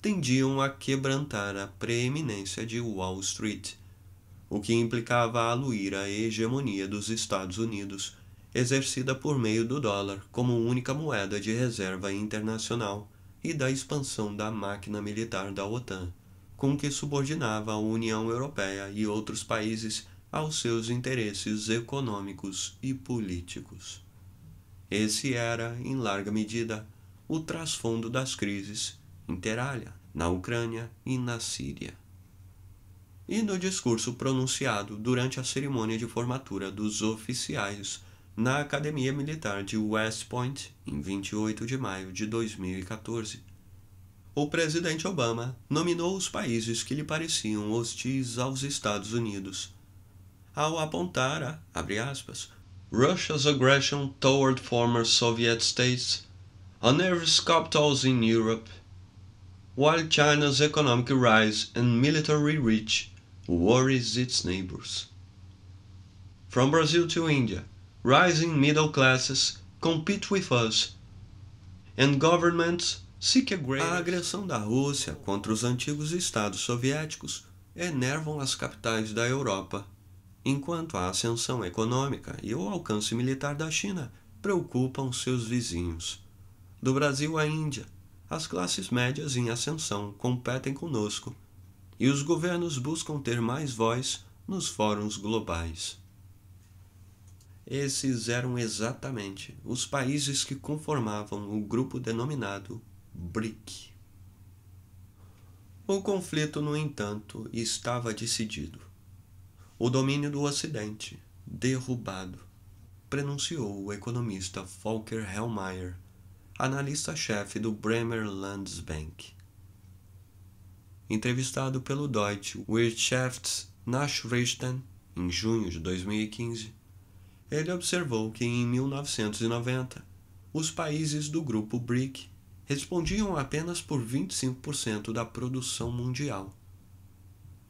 tendiam a quebrantar a preeminência de Wall Street, o que implicava aluir a hegemonia dos Estados Unidos, exercida por meio do dólar como única moeda de reserva internacional, e da expansão da máquina militar da OTAN, com que subordinava a União Europeia e outros países aos seus interesses econômicos e políticos. Esse era, em larga medida, o trasfundo das crises inter-alia na Ucrânia e na Síria. E no discurso pronunciado durante a cerimônia de formatura dos oficiais na Academia Militar de West Point, em 28 de maio de 2014, o presidente Obama nominou os países que lhe pareciam hostis aos Estados Unidos, ao apontar a, abre aspas, Russia's aggression toward former Soviet states, unnerves capitals in Europe, while China's economic rise and military reach worries its neighbors. From Brazil to India, rising middle classes compete with us, and governments seek a greater... A agressão da Rússia contra os antigos estados soviéticos enervam as capitais da Europa, enquanto a ascensão econômica e o alcance militar da China preocupam seus vizinhos. Do Brasil à Índia, as classes médias em ascensão competem conosco, e os governos buscam ter mais voz nos fóruns globais. Esses eram exatamente os países que conformavam o grupo denominado BRIC. O conflito, no entanto, estava decidido. O domínio do Ocidente, derrubado, pronunciou o economista Volker Hellmeier, analista-chefe do Bremer Landesbank. Entrevistado pelo Deutsche Wirtschaftsnachrichten em junho de 2015, ele observou que em 1990 os países do grupo BRIC respondiam apenas por 25% da produção mundial.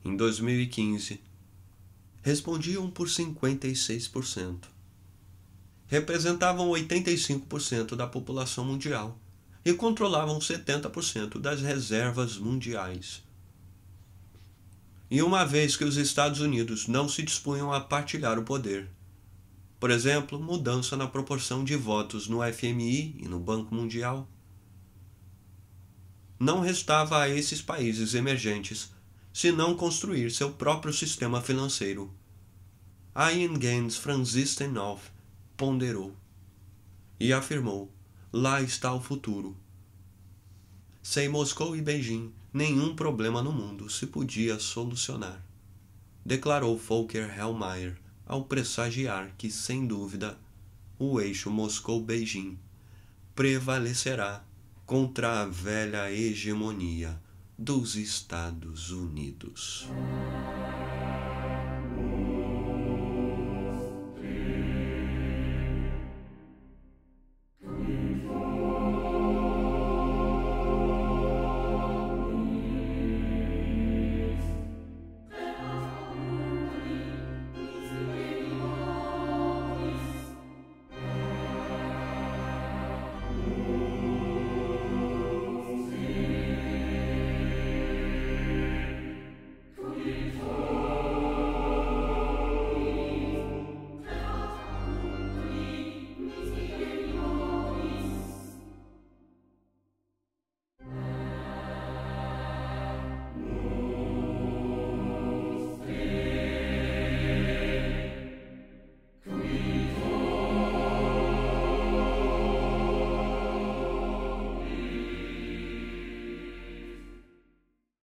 Em 2015, respondiam por 56%. Representavam 85% da população mundial e controlavam 70% das reservas mundiais. E uma vez que os Estados Unidos não se dispunham a partilhar o poder, por exemplo, mudança na proporção de votos no FMI e no Banco Mundial, não restava a esses países emergentes senão construir seu próprio sistema financeiro. Jens Francis Steinhoff ponderou e afirmou: lá está o futuro. Sem Moscou e Beijing, nenhum problema no mundo se podia solucionar, declarou Volker Hellmeier ao pressagiar que, sem dúvida, o eixo Moscou-Beijing prevalecerá contra a velha hegemonia dos Estados Unidos.